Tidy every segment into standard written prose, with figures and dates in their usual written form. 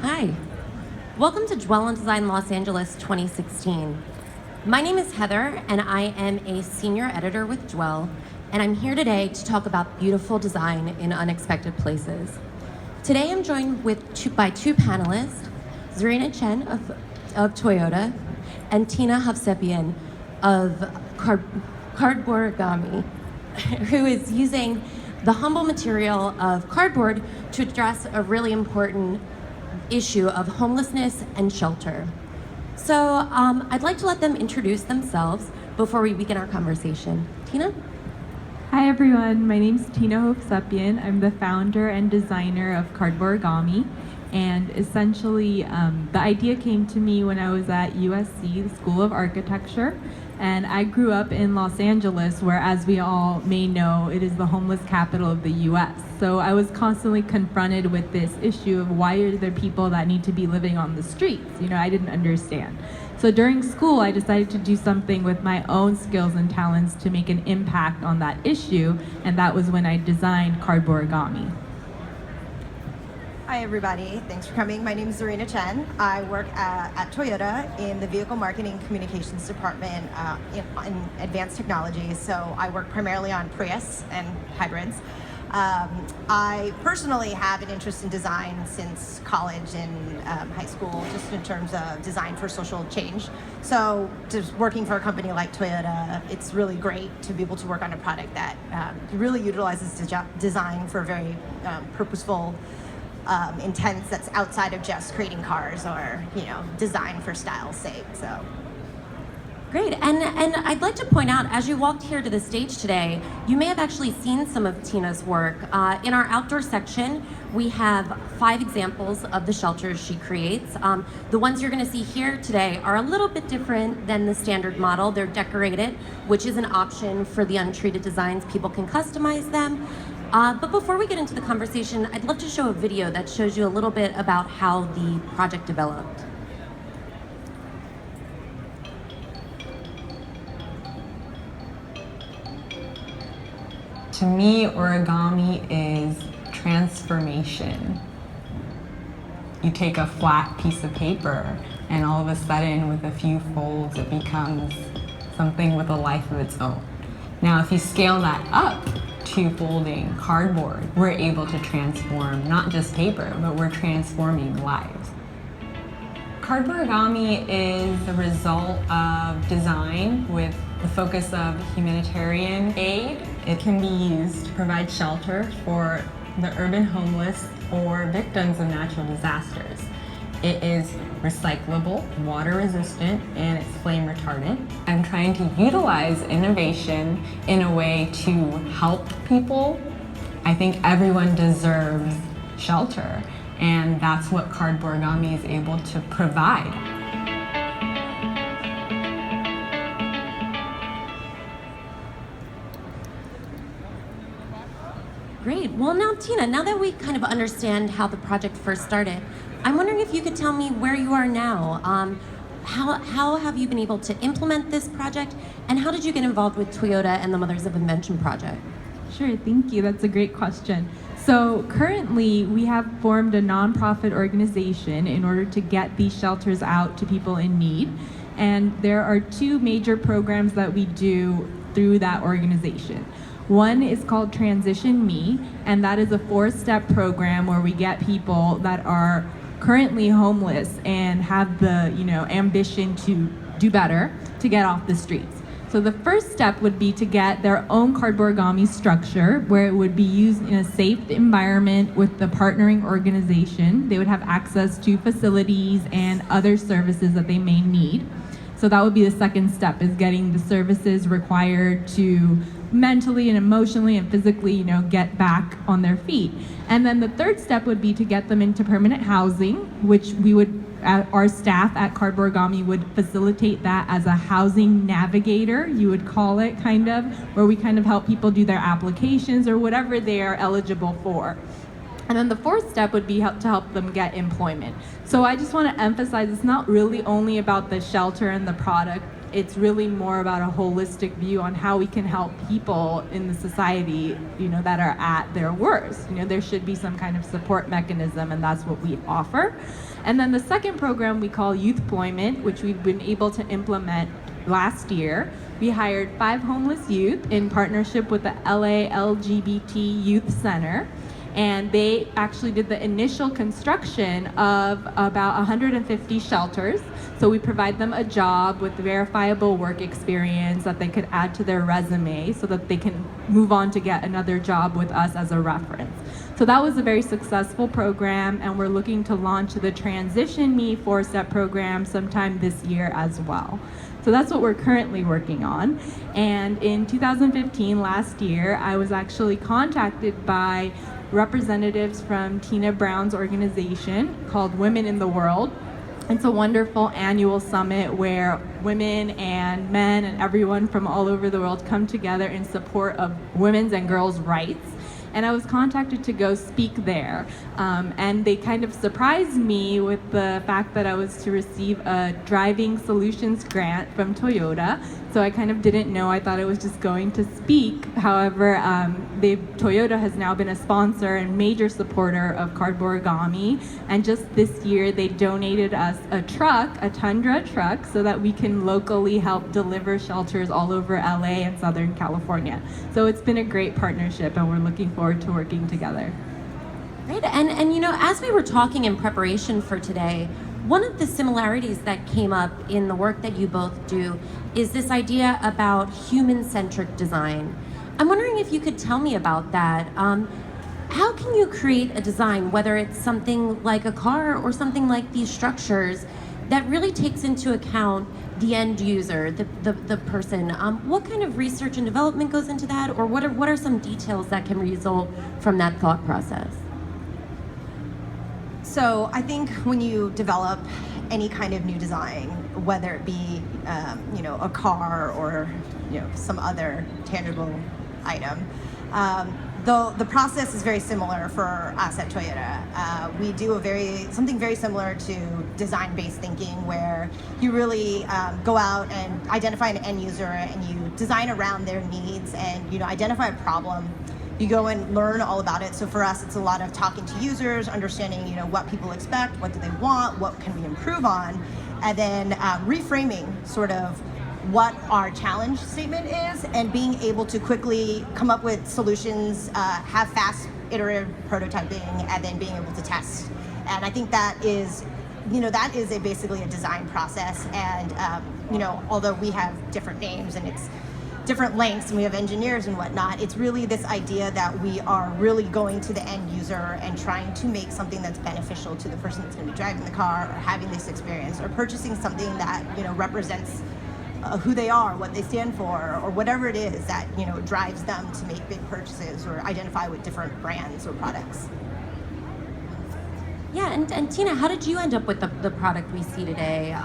Hi. Welcome to Dwell on Design Los Angeles 2016. My name is Heather, and I am a senior editor with Dwell, and I'm here today to talk about beautiful design in unexpected places. Today I'm joined by two panelists, Zarina Chen of Toyota and Tina Hovsepian of Cardborigami, who is using the humble material of cardboard to address a really important issue of homelessness and shelter. So I'd like to let them introduce themselves before we begin our conversation. Tina? Hi everyone, my name is Tina Hovsepian. I'm the founder and designer of Cardborigami. And essentially, the idea came to me when I was at USC, the School of Architecture. And I grew up in Los Angeles, where, as we all may know, it is the homeless capital of the US. So I was constantly confronted with this issue of why are there people that need to be living on the streets? I didn't understand. So during school, I decided to do something with my own skills and talents to make an impact on that issue. And that was when I designed Cardborigami. Hi everybody, thanks for coming. My name is Zarina Chen. I work at Toyota in the Vehicle Marketing Communications Department in advanced technology. So I work primarily on Prius and hybrids. I personally have an interest in design since college and high school, just in terms of design for social change. So just working for a company like Toyota, it's really great to be able to work on a product that really utilizes design for a very purposeful intents that's outside of just creating cars or design for style's sake. So Great, and I'd like to point out, as you walked here to the stage today, you may have actually seen some of Tina's work. In our outdoor section, we have 5 examples of the shelters she creates. The ones you're going to see here today are a little bit different than the standard model. They're decorated, which is an option for the untreated designs. People can customize them. But before we get into the conversation, I'd love to show a video that shows you a little bit about how the project developed. To me, origami is transformation. You take a flat piece of paper and all of a sudden, with a few folds, it becomes something with a life of its own. Now, if you scale that up to folding cardboard, we're able to transform not just paper, but we're transforming lives. Cardborigami is the result of design with the focus of humanitarian aid. It can be used to provide shelter for the urban homeless or victims of natural disasters. It is recyclable, water resistant, and it's flame retardant. I'm trying to utilize innovation in a way to help people. I think everyone deserves shelter, and that's what Cardborigami is able to provide. Great. Well, now, Tina, now that we kind of understand how the project first started, I'm wondering if you could tell me where you are now. How have you been able to implement this project, and how did you get involved with Toyota and the Mothers of Invention project? Sure, thank you. That's a great question. So currently, we have formed a nonprofit organization in order to get these shelters out to people in need. And there are 2 major programs that we do through that organization. One is called Transition Me, and that is a 4-step program where we get people that are currently homeless and have the ambition to do better to get off the streets. So the first step would be to get their own Cardborigami structure where it would be used in a safe environment with the partnering organization. They would have access to facilities and other services that they may need. So that would be the second step, is getting the services required to mentally and emotionally and physically, get back on their feet. And then the third step would be to get them into permanent housing, which our staff at Cardborigami would facilitate that as a housing navigator, you would call it, where we help people do their applications or whatever they are eligible for. And then the fourth step would be to help them get employment. So I just want to emphasize, it's not really only about the shelter and the product it's really more about a holistic view on how we can help people in the society, that are at their worst. There should be some kind of support mechanism, and that's what we offer. And then the second program we call Youth Employment, which we've been able to implement last year. We hired 5 homeless youth in partnership with the LA LGBT Youth Center. And they actually did the initial construction of about 150 shelters. So we provide them a job with verifiable work experience that they could add to their resume so that they can move on to get another job with us as a reference. So that was a very successful program, and we're looking to launch the Transition Me 4-step program sometime this year as well. So that's what we're currently working on. And in 2015, last year, I was actually contacted by representatives from Tina Brown's organization called Women in the World. It's a wonderful annual summit where women and men and everyone from all over the world come together in support of women's and girls' rights. And I was contacted to go speak there. And they kind of surprised me with the fact that I was to receive a driving solutions grant from Toyota. So I kind of didn't know. I thought I was just going to speak. However, Toyota has now been a sponsor and major supporter of Cardborigami. And just this year, they donated us a truck, a Tundra truck, so that we can locally help deliver shelters all over LA and Southern California. So it's been a great partnership, and we're looking forward to working together. Great. And as we were talking in preparation for today, one of the similarities that came up in the work that you both do is this idea about human-centric design. I'm wondering if you could tell me about that. How can you create a design, whether it's something like a car or something like these structures, that really takes into account the end user, the person? What kind of research and development goes into that, or what are some details that can result from that thought process? So I think when you develop any kind of new design, whether it be a car or some other tangible item, the process is very similar for us at Toyota. We do something very similar to design-based thinking, where you really go out and identify an end user and you design around their needs and identify a problem. You go and learn all about it. So for us, it's a lot of talking to users, understanding what people expect, what do they want, what can we improve on, and then reframing sort of what our challenge statement is, and being able to quickly come up with solutions, have fast iterative prototyping, and then being able to test. And I think that is basically a design process. And although we have different names and it's different lengths and we have engineers and whatnot, it's really this idea that we are really going to the end user and trying to make something that's beneficial to the person that's going to be driving the car or having this experience or purchasing something that represents who they are, what they stand for, or whatever it is that drives them to make big purchases or identify with different brands or products. Yeah, and Tina, how did you end up with the product we see today?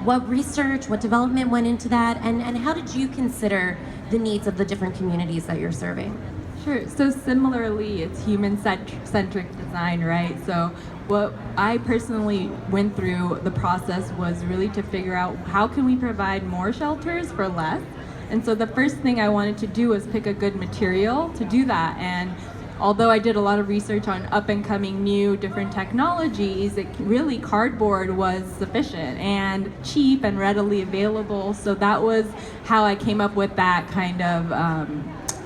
What research, what development went into that, and how did you consider the needs of the different communities that you're serving? Sure. So similarly, it's human-centric design, right? So what I personally went through the process was really to figure out how can we provide more shelters for less. And so the first thing I wanted to do was pick a good material to do that. And although I did a lot of research on up-and-coming new different technologies, really cardboard was sufficient and cheap and readily available. So that was how I came up with that kind of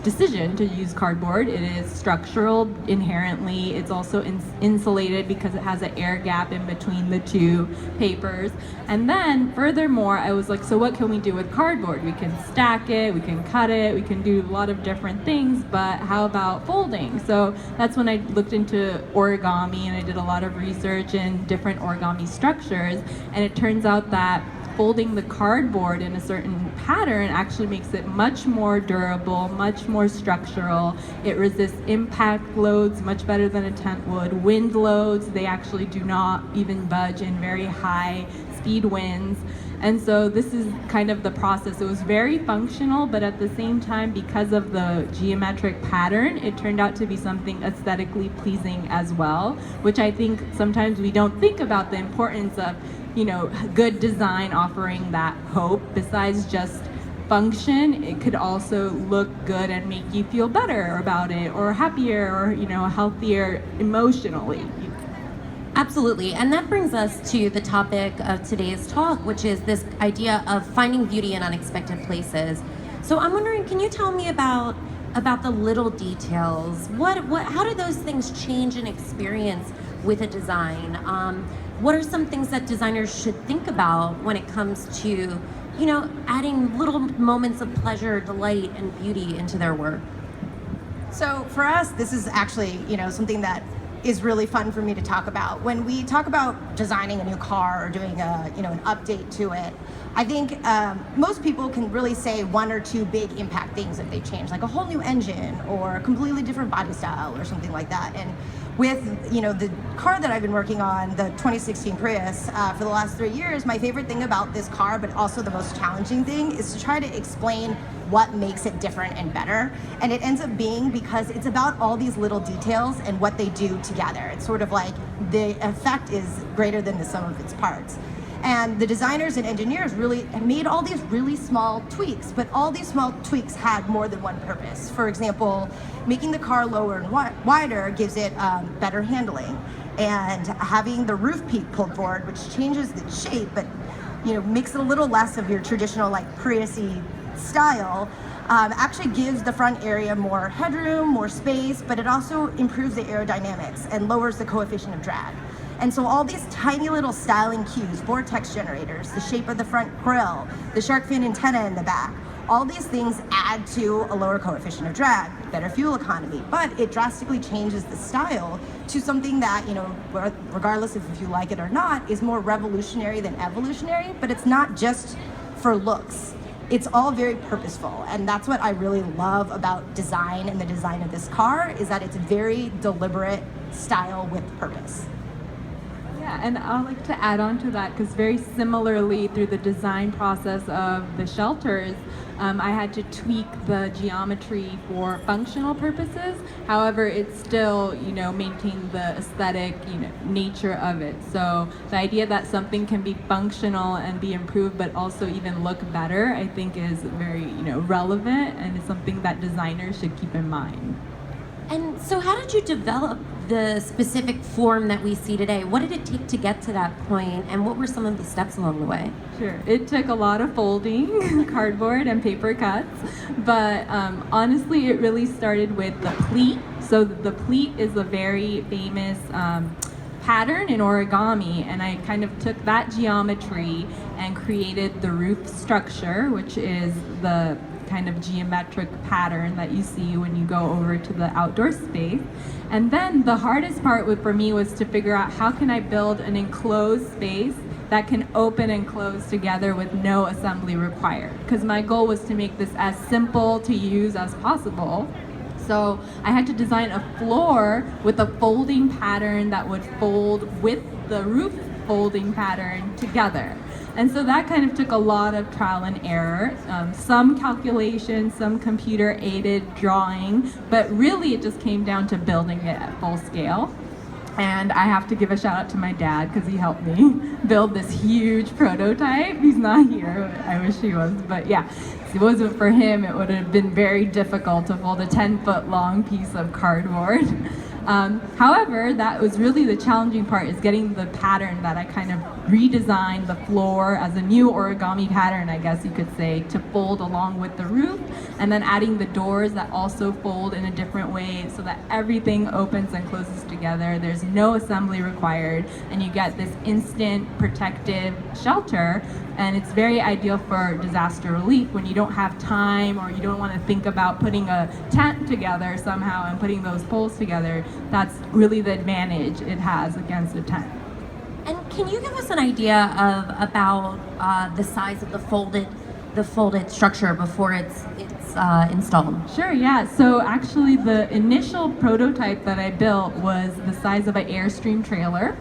decision to use cardboard. It is structural inherently. It's also insulated because it has an air gap in between the two papers. And then furthermore, I was like, so what can we do with cardboard? We can stack it, we can cut it, we can do a lot of different things, but how about folding? So that's when I looked into origami, and I did a lot of research in different origami structures, and it turns out that folding the cardboard in a certain pattern actually makes it much more durable, much more structural. It resists impact loads much better than a tent would. Wind loads, they actually do not even budge in very high speed winds. And so this is kind of the process. It was very functional, but at the same time, because of the geometric pattern, it turned out to be something aesthetically pleasing as well, which I think sometimes we don't think about the importance of, good design offering that hope. Besides just function, it could also look good and make you feel better about it, or happier, or healthier emotionally. Absolutely, and that brings us to the topic of today's talk, which is this idea of finding beauty in unexpected places. So I'm wondering, can you tell me about the little details? How do those things change an experience with a design? What are some things that designers should think about when it comes to, adding little moments of pleasure, delight, and beauty into their work? So for us, this is actually, something that is really fun for me to talk about. When we talk about designing a new car or doing an update to it, I think most people can really say one or two big impact things that they change, like a whole new engine or a completely different body style or something like that. And with the car that I've been working on, the 2016 Prius, for the last 3 years, my favorite thing about this car, but also the most challenging thing, is to try to explain what makes it different and better. And it ends up being because it's about all these little details and what they do together. It's sort of like the effect is greater than the sum of its parts. And the designers and engineers really made all these really small tweaks, but all these small tweaks had more than one purpose. For example, making the car lower and wider gives it better handling. And having the roof peak pulled forward, which changes the shape, but makes it a little less of your traditional Prius-y style, actually gives the front area more headroom, more space, but it also improves the aerodynamics and lowers the coefficient of drag. And so all these tiny little styling cues, vortex generators, the shape of the front grille, the shark fin antenna in the back, all these things add to a lower coefficient of drag, better fuel economy, but it drastically changes the style to something that, regardless of if you like it or not, is more revolutionary than evolutionary, but it's not just for looks. It's all very purposeful, and that's what I really love about design and the design of this car, is that it's very deliberate style with purpose. Yeah, and I'd like to add on to that, because very similarly through the design process of the shelters, I had to tweak the geometry for functional purposes. However, it still, maintained the aesthetic, nature of it. So the idea that something can be functional and be improved, but also even look better, I think is very, relevant, and is something that designers should keep in mind. And so how did you develop the specific form that we see today? What did it take to get to that point, and what were some of the steps along the way? Sure, it took a lot of folding, cardboard and paper cuts, but honestly it really started with the pleat. So the pleat is a very famous pattern in origami, and I kind of took that geometry and created the roof structure, which is the kind of geometric pattern that you see when you go over to the outdoor space. And then the hardest part for me was to figure out, how can I build an enclosed space that can open and close together with no assembly required? Because my goal was to make this as simple to use as possible. So I had to design a floor with a folding pattern that would fold with the roof folding pattern together. And so that kind of took a lot of trial and error, some calculation, some computer aided drawing, but really it just came down to building it at full scale. And I have to give a shout out to my dad, because he helped me build this huge prototype. He's not here, I wish he was, but yeah. If it wasn't for him, it would have been very difficult to fold a 10-foot long piece of cardboard. However, that was really the challenging part, is getting the pattern that I kind of redesigned the floor as a new origami pattern, I guess you could say, to fold along with the roof, and then adding the doors that also fold in a different way so that everything opens and closes together. There's no assembly required, and you get this instant protective shelter. And it's very ideal for disaster relief when you don't have time, or you don't want to think about putting a tent together somehow and putting those poles together. That's really the advantage it has against a tent. And can you give us an idea of about the size of the folded structure before it's installed? Sure, yeah. So actually the initial prototype that I built was the size of an Airstream trailer,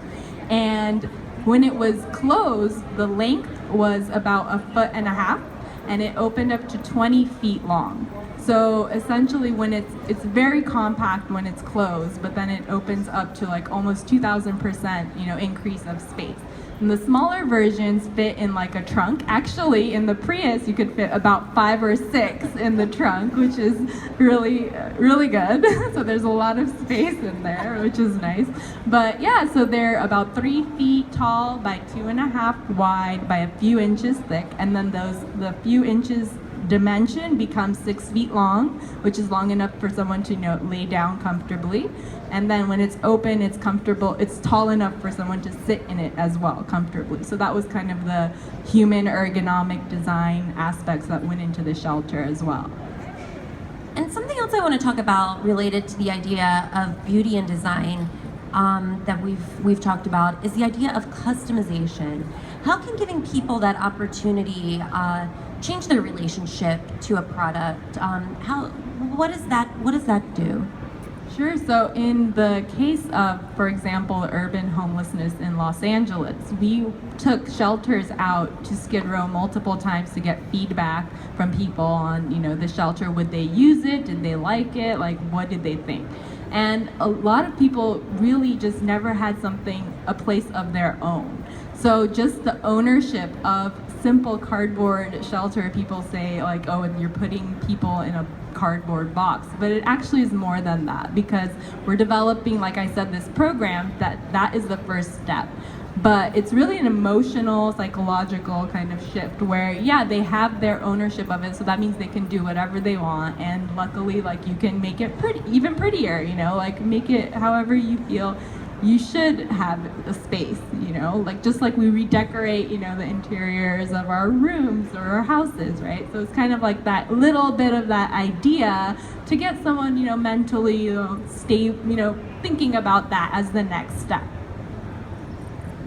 and when it was closed, the length was about 1.5 feet, and it opened up to 20 feet long. So essentially, when it's very compact when it's closed, but then it opens up to like almost 2,000%, increase of space. And the smaller versions fit in like a trunk. Actually, in the Prius, you could fit about 5 or 6 in the trunk, which is really, really good. So there's a lot of space in there, which is nice. But yeah, so they're about 3 feet tall by 2.5 wide by a few inches thick, and then the few inches dimension becomes 6 feet long, which is long enough for someone to lay down comfortably. And then when it's open, it's comfortable, it's tall enough for someone to sit in it as well comfortably. So that was kind of the human ergonomic design aspects that went into the shelter as well. And something else I want to talk about related to the idea of beauty and design that we've talked about is the idea of customization. How can giving people that opportunity change their relationship to a product? What does that do? Sure. So in the case of, for example, urban homelessness in Los Angeles, we took shelters out to Skid Row multiple times to get feedback from people on, the shelter. Would they use it? Did they like it? Like, what did they think? And a lot of people really just never had a place of their own. So just the ownership of simple cardboard shelter, people say like, oh, you're putting people in a cardboard box, but it actually is more than that, because we're developing, like I said, this program that is the first step. But it's really an emotional, psychological kind of shift where, yeah, they have their ownership of it, so that means they can do whatever they want, and luckily, like, you can make it even prettier, like make it however you feel you should have a space, just like we redecorate, the interiors of our rooms or our houses, right? So it's kind of like that little bit of that idea to get someone, mentally stay, thinking about that as the next step.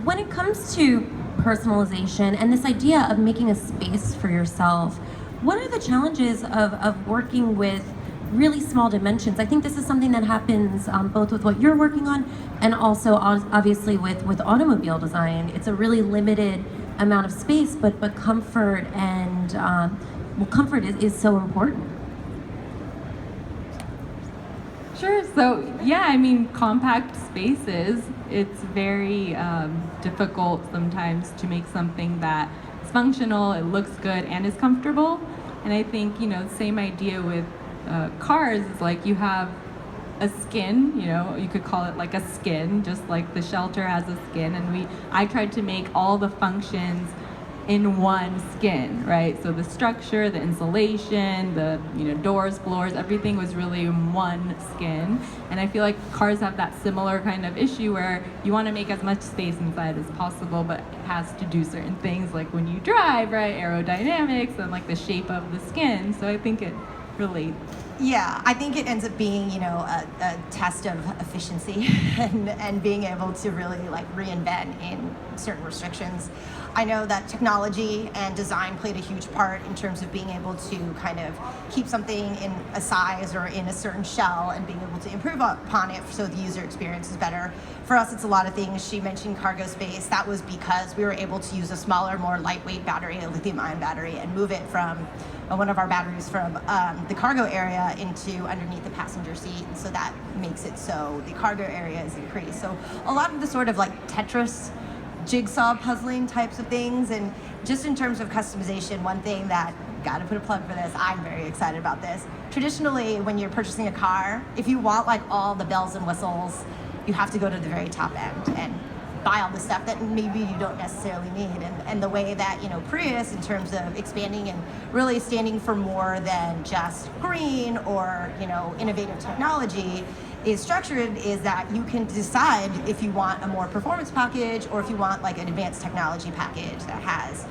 When it comes to personalization and this idea of making a space for yourself, what are the challenges of working with really small dimensions? I think this is something that happens both with what you're working on and also obviously with automobile design. It's a really limited amount of space, but comfort and comfort is so important. Sure. So yeah, compact spaces, it's very difficult sometimes to make something that is functional, it looks good, and is comfortable. And I think, same idea with cars is like you have a skin, you could call it like a skin, just like the shelter has a skin, and I tried to make all the functions in one skin, right? So the structure, the insulation, the doors, floors, everything was really in one skin. And I feel like cars have that similar kind of issue where you want to make as much space inside as possible, but it has to do certain things like when you drive, right? Aerodynamics and like the shape of the skin. So I think it relates. Yeah, I think it ends up being, a test of efficiency and being able to really reinvent in certain restrictions. I know that technology and design played a huge part in terms of being able to kind of keep something in a size or in a certain shell and being able to improve upon it so the user experience is better. For us, it's a lot of things. She mentioned cargo space. That was because we were able to use a smaller, more lightweight battery, a lithium-ion battery, and move it from one of our batteries from the cargo area into underneath the passenger seat. And so that makes it so the cargo area is increased. So a lot of the sort of Tetris jigsaw puzzling types of things. And just in terms of customization, one thing that, gotta put a plug for this, I'm very excited about this. Traditionally, when you're purchasing a car, if you want all the bells and whistles, you have to go to the very top end and buy all the stuff that maybe you don't necessarily need. And the way that, Prius, in terms of expanding and really standing for more than just green or, innovative technology, is structured is that you can decide if you want a more performance package or if you want an advanced technology package that has,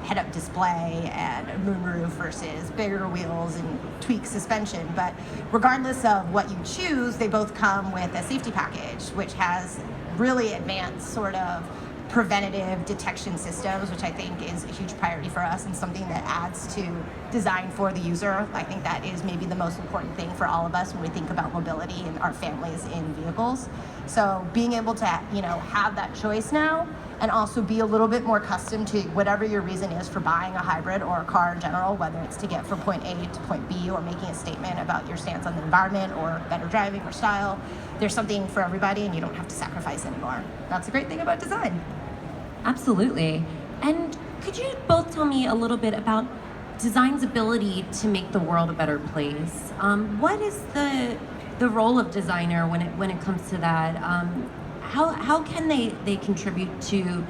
head-up display and a moonroof versus bigger wheels and tweak suspension. But regardless of what you choose, they both come with a safety package, which has really advanced sort of preventative detection systems, which I think is a huge priority for us and something that adds to design for the user. I think that is maybe the most important thing for all of us when we think about mobility and our families in vehicles. So being able to, have that choice now and also be a little bit more custom to whatever your reason is for buying a hybrid or a car in general, whether it's to get from point A to point B or making a statement about your stance on the environment or better driving or style. There's something for everybody and you don't have to sacrifice anymore. That's a great thing about design. Absolutely. And could you both tell me a little bit about design's ability to make the world a better place? What is the role of designer when it comes to that? How can they contribute to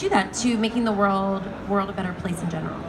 that, to making the world a better place in general?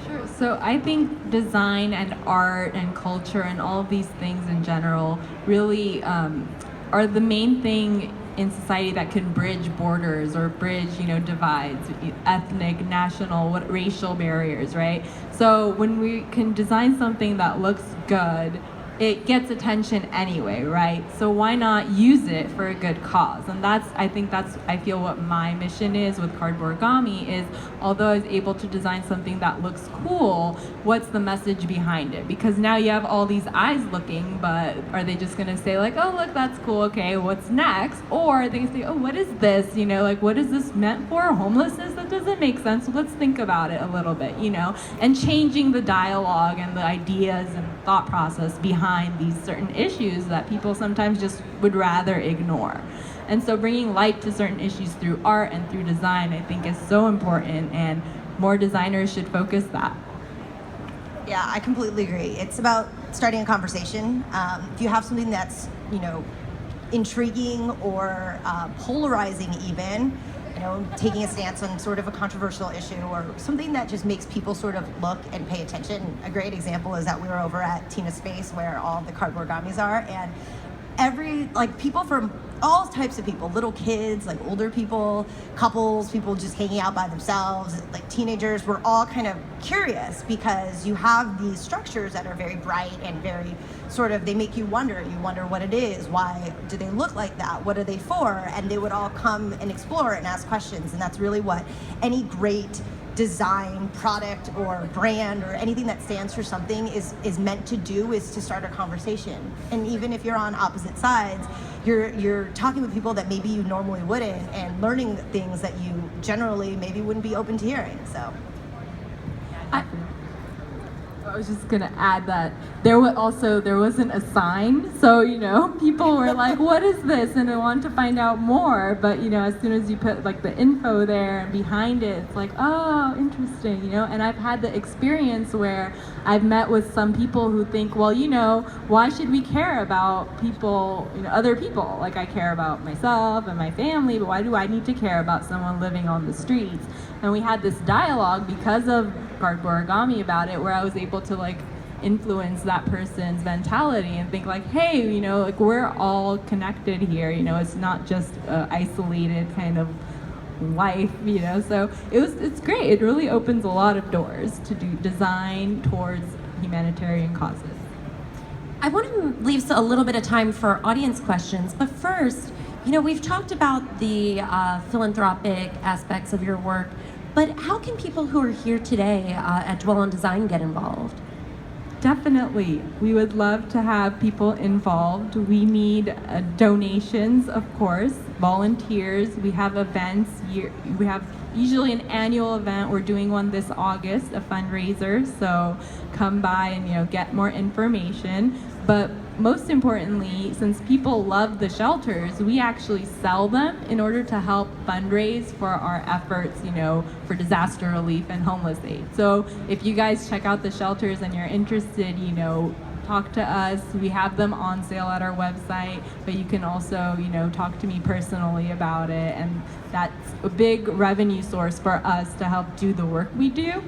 Sure. So I think design and art and culture and all of these things in general really are the main thing in society that can bridge borders or bridge, divides, ethnic, national, racial barriers, right? So when we can design something that looks good, it gets attention anyway, right? So why not use it for a good cause? And I feel what my mission is with Cardborigami is, although I was able to design something that looks cool, what's the message behind it? Because now you have all these eyes looking, but are they just gonna say like, oh, look, that's cool, okay, what's next? Or they say, oh, what is this? What is this meant for? Homelessness? That doesn't make sense. So let's think about it a little bit, and changing the dialogue and the ideas and thought process behind these certain issues that people sometimes just would rather ignore. And so bringing light to certain issues through art and through design, I think, is so important, and more designers should focus that. Yeah, I completely agree. It's about starting a conversation. If you have something that's, intriguing or polarizing even, taking a stance on sort of a controversial issue or something that just makes people sort of look and pay attention. A great example is that we were over at Tina's Space where all the Cardborigamis are, and people from all types of people, little kids, like older people, couples, people just hanging out by themselves, like teenagers, we're all kind of curious because you have these structures that are very bright and very sort of, they make you wonder what it is, why do they look like that, what are they for, and they would all come and explore and ask questions. And that's really what any great design product or brand or anything that stands for something is meant to do, is to start a conversation. And even if you're on opposite sides, you're talking with people that maybe you normally wouldn't, and learning things that you generally maybe wouldn't be open to hearing. So I was just gonna add that there wasn't a sign, so people were like, "What is this?" and they wanted to find out more. But as soon as you put like the info there and behind it, it's like, "Oh, interesting," And I've had the experience where I've met with some people who think, "Well, why should we care about people, other people? Like I care about myself and my family, but why do I need to care about someone living on the streets?" And we had this dialogue because of Cardborigami about it, where I was able to like influence that person's mentality and think like, hey, like we're all connected here. It's not just an isolated kind of life. So it's great. It really opens a lot of doors to do design towards humanitarian causes. I want to leave a little bit of time for audience questions, but first, we've talked about the philanthropic aspects of your work, but how can people who are here today at Dwell on Design get involved? Definitely. We would love to have people involved. We need donations, of course, volunteers. We have events. We have usually an annual event. We're doing one this August, a fundraiser. So come by and get more information. But most importantly, since people love the shelters, we actually sell them in order to help fundraise for our efforts, for disaster relief and homeless aid. So if you guys check out the shelters and you're interested, talk to us. We have them on sale at our website, but you can also, talk to me personally about it. And that's a big revenue source for us to help do the work we do.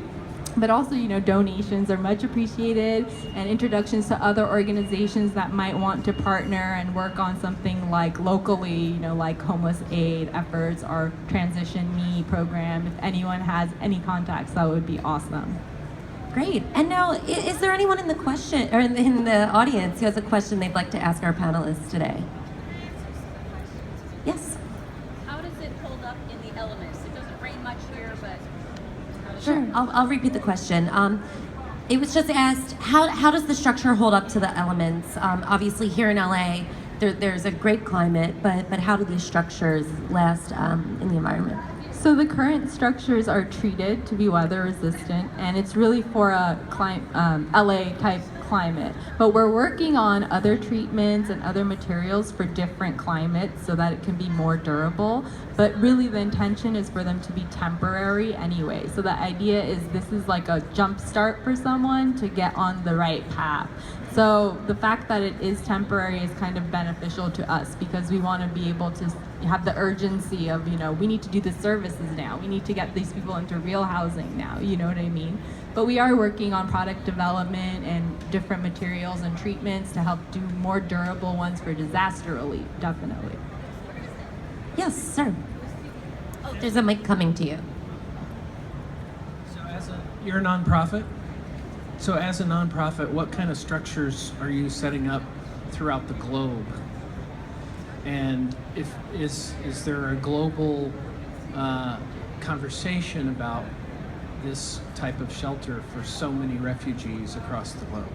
But also, donations are much appreciated, and introductions to other organizations that might want to partner and work on something like locally, like homeless aid efforts or Transition Me program. If anyone has any contacts, that would be awesome. Great. And now, is there anyone in the audience who has a question they'd like to ask our panelists today? Yes. How does it hold up in the elements? It doesn't rain much here, but Sure. I'll repeat the question. It was just asked, how does the structure hold up to the elements? Obviously, here in LA, there's a great climate, but how do these structures last in the environment? So the current structures are treated to be weather resistant, and it's really for a LA type climate. But we're working on other treatments and other materials for different climates so that it can be more durable. But really the intention is for them to be temporary anyway. So the idea is this is like a jump start for someone to get on the right path. So the fact that it is temporary is kind of beneficial to us because we want to be able to have the urgency of, we need to do the services now. We need to get these people into real housing now, you know what I mean? But we are working on product development and different materials and treatments to help do more durable ones for disaster relief, definitely. Yes, sir. Oh, there's a mic coming to you. So you're a nonprofit? So as a nonprofit, what kind of structures are you setting up throughout the globe? And is there a global conversation about this type of shelter for so many refugees across the globe?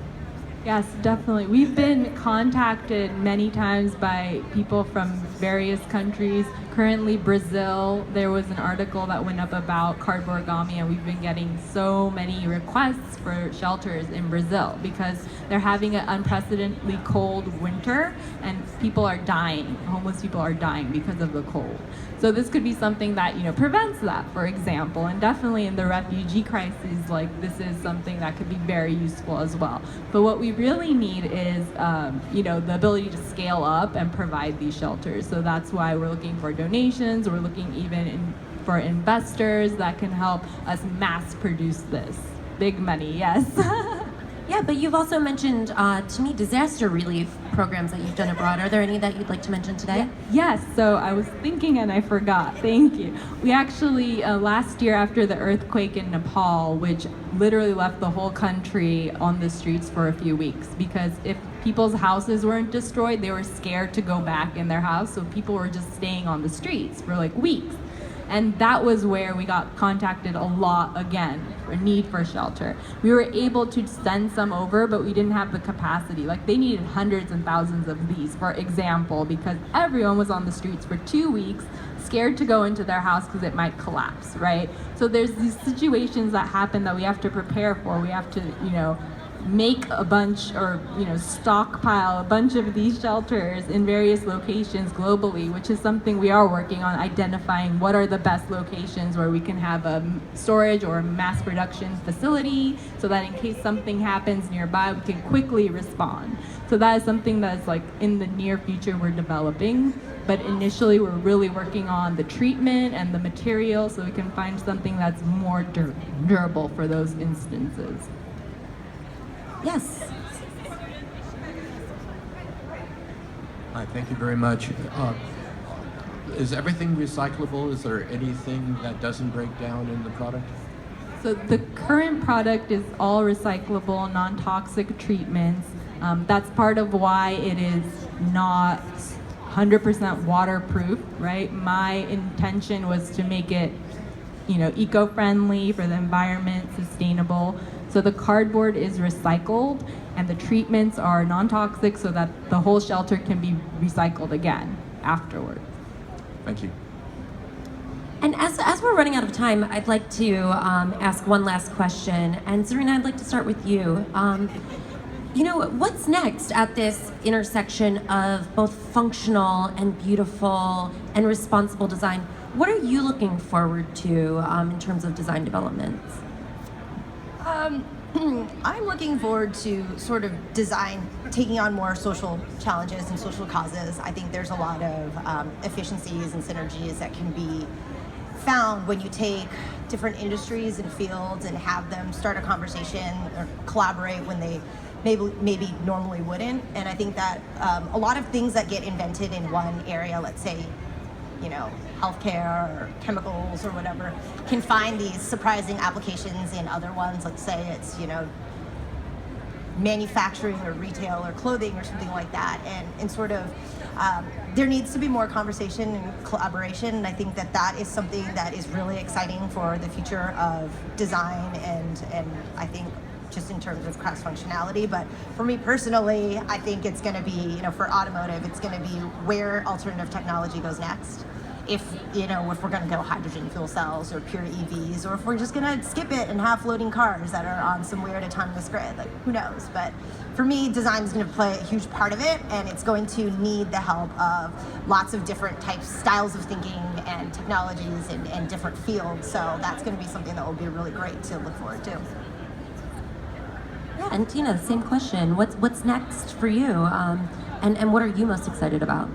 Yes, definitely. We've been contacted many times by people from various countries. Currently, Brazil, there was an article that went up about Cardborigami, and we've been getting so many requests for shelters in Brazil because they're having an unprecedentedly cold winter, and people are dying. Homeless people are dying because of the cold. So this could be something that, prevents that, for example, and definitely in the refugee crises, like this is something that could be very useful as well. But what we really need is, the ability to scale up and provide these shelters. So that's why we're looking for donations. We're looking even for investors that can help us mass produce this. Big money, yes. Yeah, but you've also mentioned to me disaster relief programs that you've done abroad. Are there any that you'd like to mention today? Yes, so I was thinking and I forgot. Thank you. We actually, last year after the earthquake in Nepal, which literally left the whole country on the streets for a few weeks, because if people's houses weren't destroyed, they were scared to go back in their house, so people were just staying on the streets for like weeks. And that was where we got contacted a lot again for a need for shelter. We were able to send some over, but we didn't have the capacity. Like they needed hundreds and thousands of these, for example, because everyone was on the streets for 2 weeks, scared to go into their house because it might collapse, right? So there's these situations that happen that we have to prepare for. We have to, make a bunch or stockpile a bunch of these shelters in various locations globally, which is something we are working on, identifying what are the best locations where we can have a storage or mass production facility so that in case something happens nearby we can quickly respond. So that is something that's like in the near future we're developing, but initially we're really working on the treatment and the material so we can find something that's more durable for those instances. Yes. Hi, thank you very much. Is everything recyclable? Is there anything that doesn't break down in the product? So the current product is all recyclable, non-toxic treatments. That's part of why it is not 100% waterproof, right? My intention was to make it, eco-friendly for the environment, sustainable. So the cardboard is recycled and the treatments are non-toxic so that the whole shelter can be recycled again afterwards. Thank you. And as we're running out of time, I'd like to ask one last question. And Zarina, I'd like to start with you. What's next at this intersection of both functional and beautiful and responsible design? What are you looking forward to in terms of design developments? I'm looking forward to sort of design taking on more social challenges and social causes. I think there's a lot of efficiencies and synergies that can be found when you take different industries and fields and have them start a conversation or collaborate when they maybe normally wouldn't. And I think that a lot of things that get invented in one area, let's say, healthcare or chemicals or whatever, can find these surprising applications in other ones. Let's say it's, manufacturing or retail or clothing or something like that. And sort of, there needs to be more conversation and collaboration. And I think that is something that is really exciting for the future of design. And I think just in terms of cross functionality. But for me personally, I think it's going to be, you know, for automotive, it's going to be where alternative technology goes next. If we're going to go hydrogen fuel cells or pure EVs, or if we're just going to skip it and have floating cars that are on some weird autonomous grid, like who knows? But for me, design is going to play a huge part of it, and it's going to need the help of lots of different types, styles of thinking and technologies and different fields. So that's going to be something that will be really great to look forward to. Yeah, and Tina, same question. What's next for you? And what are you most excited about?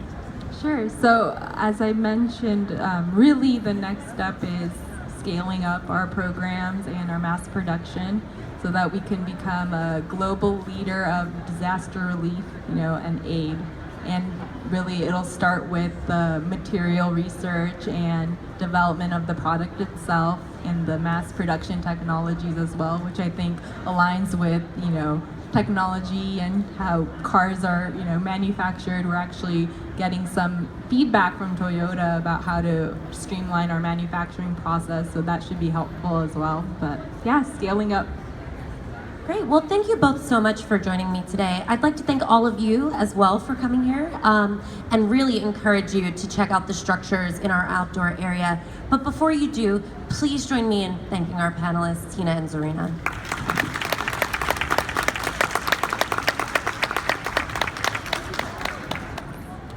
Sure. So as I mentioned, really the next step is scaling up our programs and our mass production so that we can become a global leader of disaster relief, and aid. And really it'll start with the material research and development of the product itself and the mass production technologies as well, which I think aligns with, technology and how cars are, manufactured. We're actually getting some feedback from Toyota about how to streamline our manufacturing process, so that should be helpful as well. But yeah, scaling up. Great. Well, thank you both so much for joining me today. I'd like to thank all of you as well for coming here, and really encourage you to check out the structures in our outdoor area. But before you do, please join me in thanking our panelists, Tina and Zarina.